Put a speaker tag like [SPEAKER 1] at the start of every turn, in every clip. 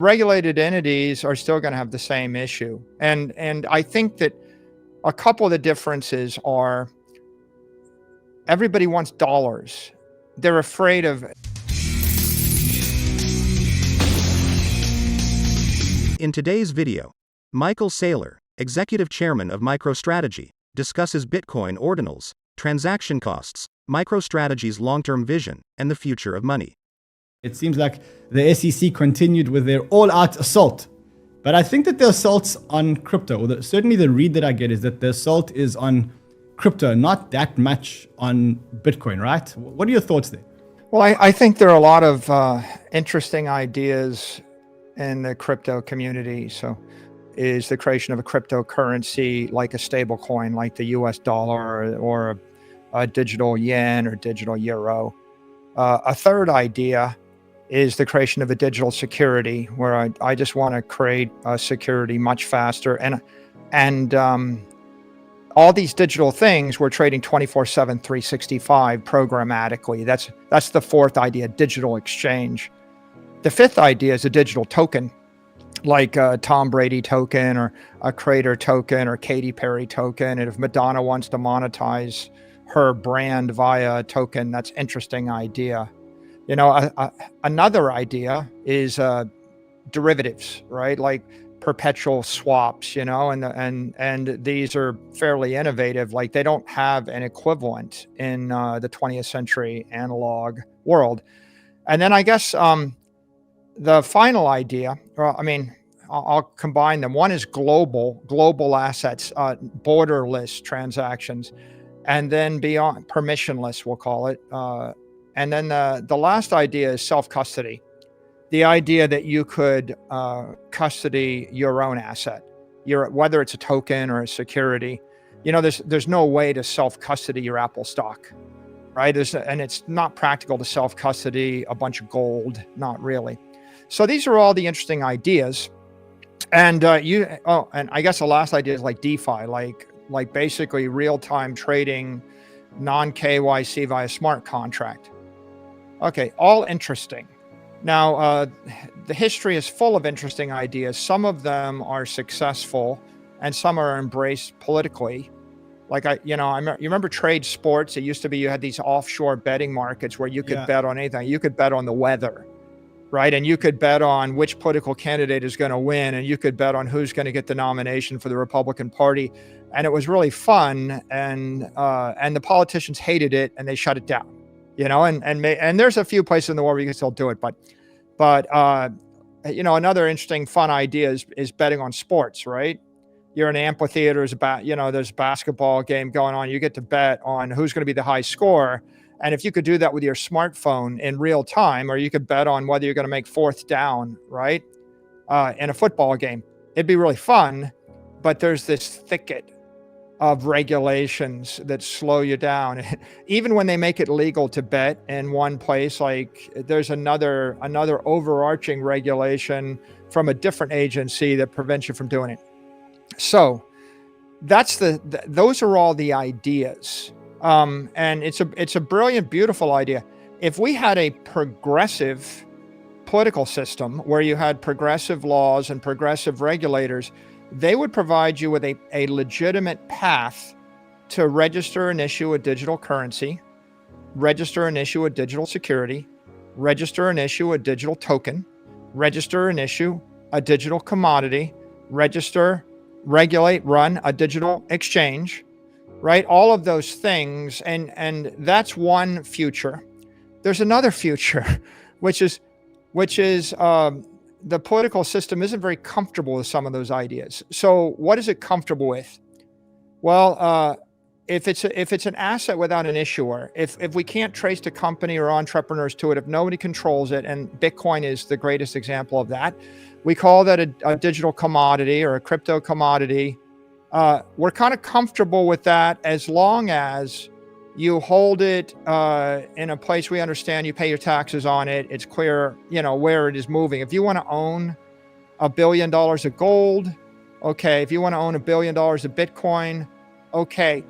[SPEAKER 1] regulated entities are still going to have the same issue. And I think that a couple of the differences are everybody wants dollars. They're afraid of.
[SPEAKER 2] In today's video, Michael Saylor, Executive Chairman of MicroStrategy, discusses Bitcoin ordinals, transaction costs, MicroStrategy's long-term vision, and the future of money.
[SPEAKER 3] It seems like the SEC continued with their all-out assault. But I think that the assault's on crypto, or certainly the read that I get is that the assault is on crypto, not that much on Bitcoin, right? What are your thoughts there?
[SPEAKER 1] Well, I think there are a lot of interesting ideas in the crypto community. So is the creation of a cryptocurrency like a stablecoin, like the US dollar or a digital yen or digital euro. A third idea is the creation of a digital security where I just want to create a security much faster. And all these digital things we're trading 24/7, 365 programmatically. That's the fourth idea, digital exchange. The fifth idea is a digital token, like a Tom Brady token or a Crater token or Katy Perry token. And if Madonna wants to monetize her brand via a token, that's interesting idea. You know, another idea is derivatives, right? Like perpetual swaps, you know, and these are fairly innovative. Like they don't have an equivalent in the 20th century analog world. And then I guess the final idea, I'll combine them. One is global assets, borderless transactions, and then beyond permissionless, we'll call it. And then the last idea is self-custody. The idea that you could custody your own asset, whether it's a token or a security. You know, there's no way to self-custody your Apple stock, right? And it's not practical to self-custody a bunch of gold, not really. So these are all the interesting ideas. And and I guess the last idea is like DeFi, like basically real-time trading, non-KYC via smart contract. Okay, all interesting. Now, the history is full of interesting ideas. Some of them are successful and some are embraced politically. Like you remember trade sports? It used to be you had these offshore betting markets where you could bet on anything. You could bet on the weather, right? And you could bet on which political candidate is going to win, and you could bet on who's going to get the nomination for the Republican Party. And it was really fun, and the politicians hated it, and they shut it down. You know, and there's a few places in the world where you can still do it, but another interesting, fun idea is betting on sports, right? You're in an amphitheater, there's a basketball game going on. You get to bet on who's going to be the high scorer. And if you could do that with your smartphone in real time, or you could bet on whether you're going to make fourth down, right? In a football game, it'd be really fun. But there's this thicket of regulations that slow you down. Even when they make it legal to bet in one place, like there's another overarching regulation from a different agency that prevents you from doing it. So that's those are all the ideas. And it's a brilliant, beautiful idea. If we had a progressive political system where you had progressive laws and progressive regulators, they would provide you with a legitimate path to register and issue a digital currency, register and issue a digital security, register and issue a digital token, register and issue a digital commodity, register, regulate, run a digital exchange, right? All of those things. And that's one future. There's another future, which is the political system isn't very comfortable with some of those ideas. So what is it comfortable with? Well, if it's an asset without an issuer, if we can't trace the company or entrepreneurs to it, if nobody controls it, and Bitcoin is the greatest example of that, we call that a digital commodity or a crypto commodity. We're kind of comfortable with that as long as you hold it in a place we understand, you pay your taxes on it, it's clear, where it is moving. If you want to own $1 billion of gold, okay. If you want to own $1 billion of Bitcoin, okay.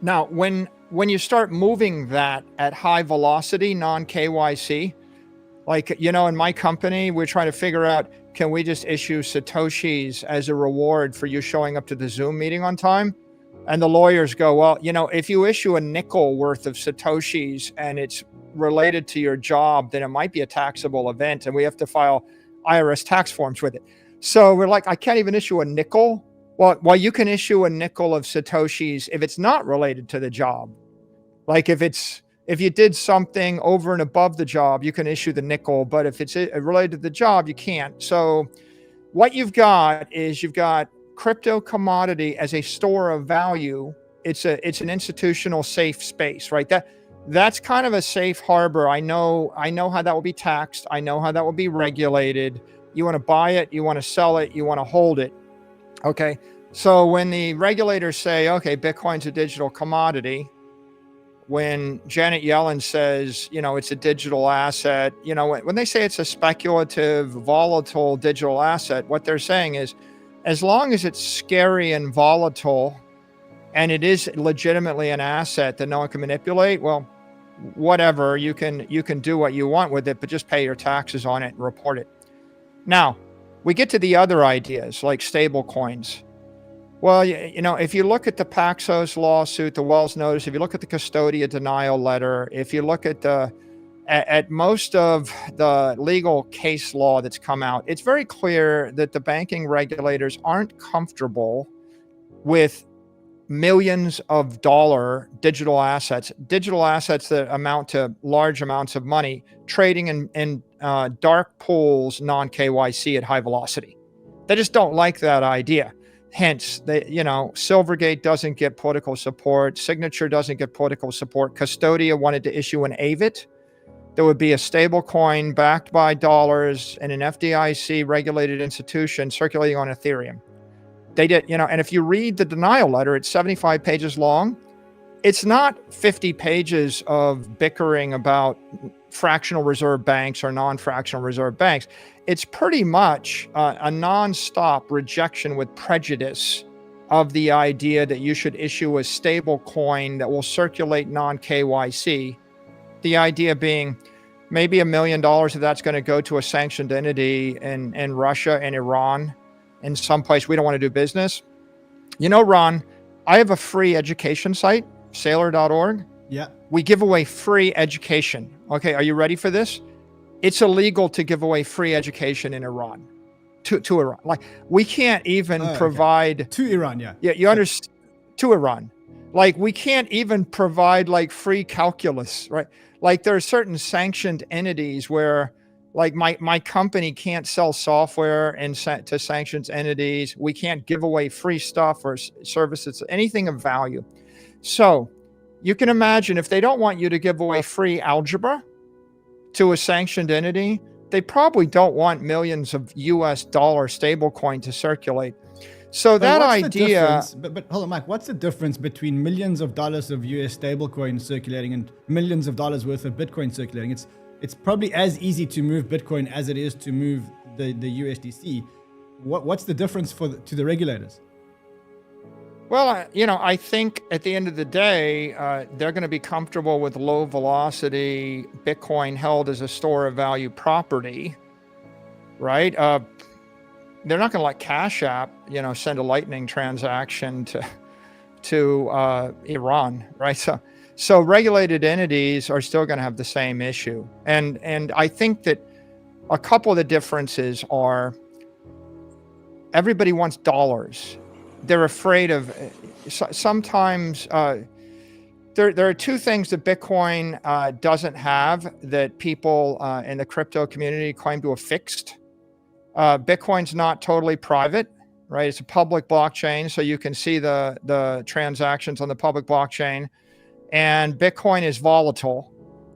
[SPEAKER 1] Now, when you start moving that at high velocity, non-KYC, like, in my company, we're trying to figure out, can we just issue Satoshis as a reward for you showing up to the Zoom meeting on time? And the lawyers go, well, if you issue a nickel worth of Satoshis and it's related to your job, then it might be a taxable event and we have to file IRS tax forms with it. So we're like, I can't even issue a nickel. Well, you can issue a nickel of Satoshis if it's not related to the job. Like if you did something over and above the job, you can issue the nickel, but if it's related to the job, you can't. So what you've got crypto commodity as a store of value. It's an institutional safe space, right? That's kind of a safe harbor. I know how that will be taxed. I know how that will be regulated. You want to buy it, you want to sell it, you want to hold it. Okay. So when the regulators say, okay, Bitcoin's a digital commodity, when Janet Yellen says, it's a digital asset, when they say it's a speculative, volatile digital asset, what they're saying is, as long as it's scary and volatile and it is legitimately an asset that no one can manipulate, well, whatever, you can do what you want with it, but just pay your taxes on it and report it. Now, we get to the other ideas like stable coins. Well, if you look at the Paxos lawsuit, the Wells notice, if you look at the Custodia denial letter, if you look at most of the legal case law that's come out, it's very clear that the banking regulators aren't comfortable with millions of dollar digital assets that amount to large amounts of money trading in dark pools, non-KYC at high velocity. They just don't like that idea. Hence, Silvergate doesn't get political support. Signature doesn't get political support. Custodia wanted to issue an AVIT. There would be a stable coin backed by dollars and an FDIC regulated institution circulating on Ethereum. They did, and if you read the denial letter, it's 75 pages long. It's not 50 pages of bickering about fractional reserve banks or non-fractional reserve banks. It's pretty much a non-stop rejection with prejudice of the idea that you should issue a stable coin that will circulate non-KYC. The idea being maybe $1 million of that's going to go to a sanctioned entity in Russia and Iran, in some place we don't want to do business. Ron, I have a free education site, Saylor.org.
[SPEAKER 3] Yeah.
[SPEAKER 1] We give away free education. Okay, are you ready for this? It's illegal to give away free education in Iran, to Iran. Like, we can't even provide
[SPEAKER 3] to Iran. Yeah.
[SPEAKER 1] Yeah, you understand? To Iran. Like, we can't even provide like free calculus, right? Like, there are certain sanctioned entities where, like, my company can't sell software to sanctions entities. We can't give away free stuff or services, anything of value. So you can imagine, if they don't want you to give away free algebra to a sanctioned entity, they probably don't want millions of US dollar stablecoin to circulate. So that idea.
[SPEAKER 3] But hold on, Mike, what's the difference between millions of dollars of US stablecoin circulating and millions of dollars worth of Bitcoin circulating? It's probably as easy to move Bitcoin as it is to move the USDC. What's the difference to the regulators?
[SPEAKER 1] Well, I think at the end of the day, they're going to be comfortable with low velocity Bitcoin held as a store of value property, right? They're not going to let Cash App, send a Lightning transaction to Iran, right? So regulated entities are still going to have the same issue. And I think that a couple of the differences are, everybody wants dollars. They're afraid of, sometimes there are two things that Bitcoin doesn't have that people in the crypto community claim to have fixed. Bitcoin's not totally private, right? It's a public blockchain, so you can see the transactions on the public blockchain. And Bitcoin is volatile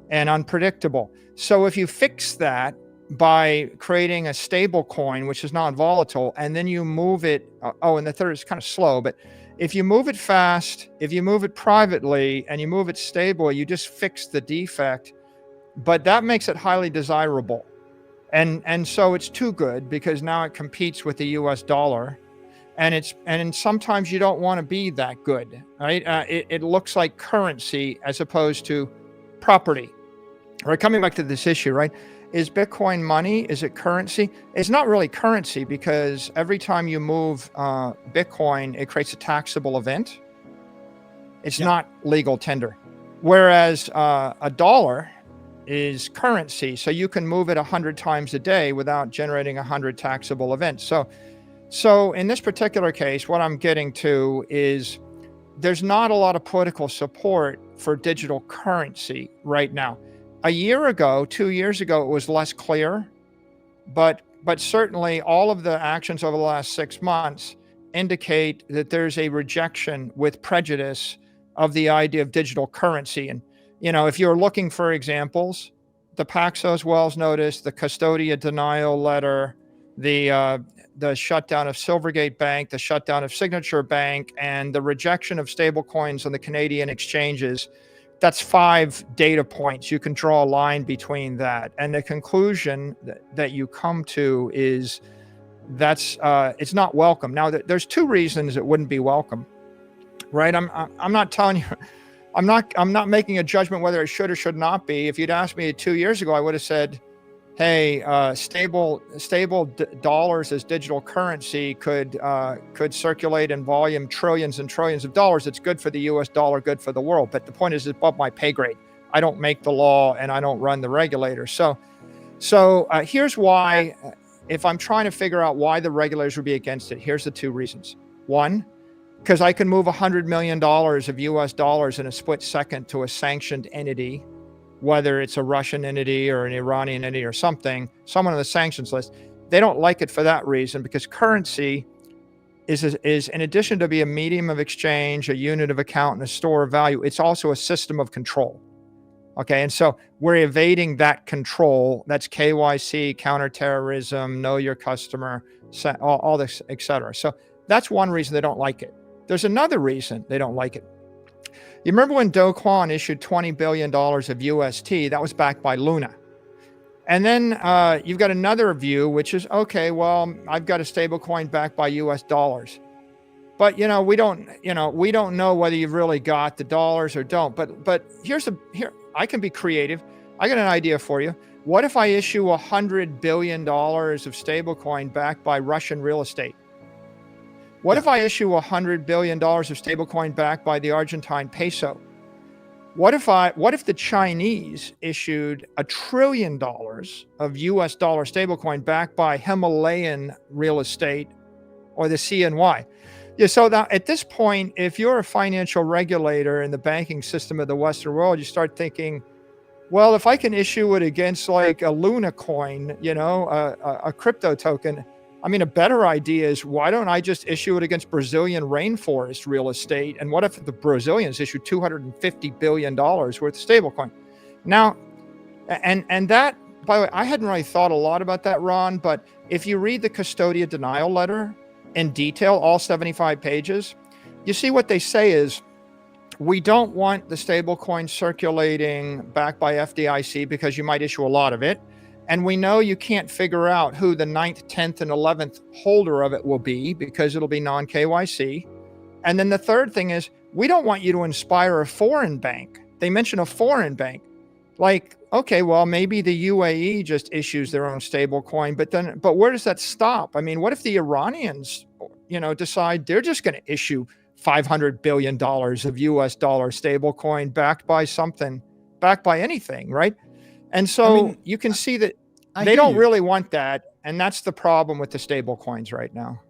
[SPEAKER 1] and unpredictable. So if you fix that by creating a stable coin, which is non-volatile, and then you move it, and the third is kind of slow, but if you move it fast, if you move it privately, and you move it stable, you just fix the defect, but that makes it highly desirable. And so it's too good, because now it competes with the US dollar, and sometimes you don't want to be that good, right? It looks like currency as opposed to property, right? Coming back to this issue, right? Is Bitcoin money? Is it currency? It's not really currency, because every time you move Bitcoin, it creates a taxable event. It's not legal tender. Whereas a dollar is currency, so you can move it 100 times a day without generating 100 taxable events. So in this particular case, what I'm getting to is there's not a lot of political support for digital currency right now. A year ago, 2 years ago, it was less clear, but certainly all of the actions over the last 6 months indicate that there's a rejection with prejudice of the idea of digital currency. And, if you're looking for examples, the Paxos Wells notice, the Custodia denial letter, the shutdown of Silvergate Bank, the shutdown of Signature Bank, and the rejection of stablecoins on the Canadian exchanges, that's 5 data points. You can draw a line between that. And the conclusion that you come to is it's not welcome. Now, there's 2 reasons it wouldn't be welcome, right? I'm not telling you, I'm not making a judgment whether it should or should not be. If you'd asked me 2 years ago, I would have said, hey, stable dollars as digital currency could circulate in volume trillions and trillions of dollars. It's good for the US dollar, good for the world. But the point is, it's above my pay grade. I don't make the law and I don't run the regulator. So here's why, if I'm trying to figure out why the regulators would be against it, here's the 2 reasons. One, because I can move $100 million of US dollars in a split second to a sanctioned entity, whether it's a Russian entity or an Iranian entity or someone on the sanctions list. They don't like it for that reason, because currency is in addition to be a medium of exchange, a unit of account, and a store of value, it's also a system of control. Okay, and so we're evading that control. That's KYC, counterterrorism, know your customer, all this, et cetera. So that's one reason they don't like it. There's another reason they don't like it. You remember when Do Kwon issued $20 billion of UST, that was backed by Luna. And then you've got another view, which is, okay, well, I've got a stable coin backed by US dollars. But, we don't know whether you've really got the dollars or don't. But here, I can be creative. I got an idea for you. What if I issue $100 billion of stable coin backed by Russian real estate? What if I issue $100 billion of stablecoin backed by the Argentine peso? What if the Chinese issued $1 trillion of US dollar stablecoin backed by Himalayan real estate or the CNY? Yeah, so that at this point, if you're a financial regulator in the banking system of the Western world, you start thinking, well, if I can issue it against like a Luna coin, a crypto token, a better idea is, why don't I just issue it against Brazilian rainforest real estate? And what if the Brazilians issue $250 billion worth of stablecoin? Now, and that, by the way, I hadn't really thought a lot about that, Ron, but if you read the Custodia denial letter in detail, all 75 pages, you see what they say is, we don't want the stablecoin circulating backed by FDIC because you might issue a lot of it. And we know you can't figure out who the 9th, 10th, and 11th holder of it will be, because it'll be non-KYC. And then the third thing is, we don't want you to inspire a foreign bank. They mention a foreign bank. Like, okay, well, maybe the UAE just issues their own stable coin, but where does that stop? What if the Iranians, decide they're just going to issue $500 billion of US dollar stable coin backed by anything, right? And so you can see that they don't really want that. And that's the problem with the stable coins right now.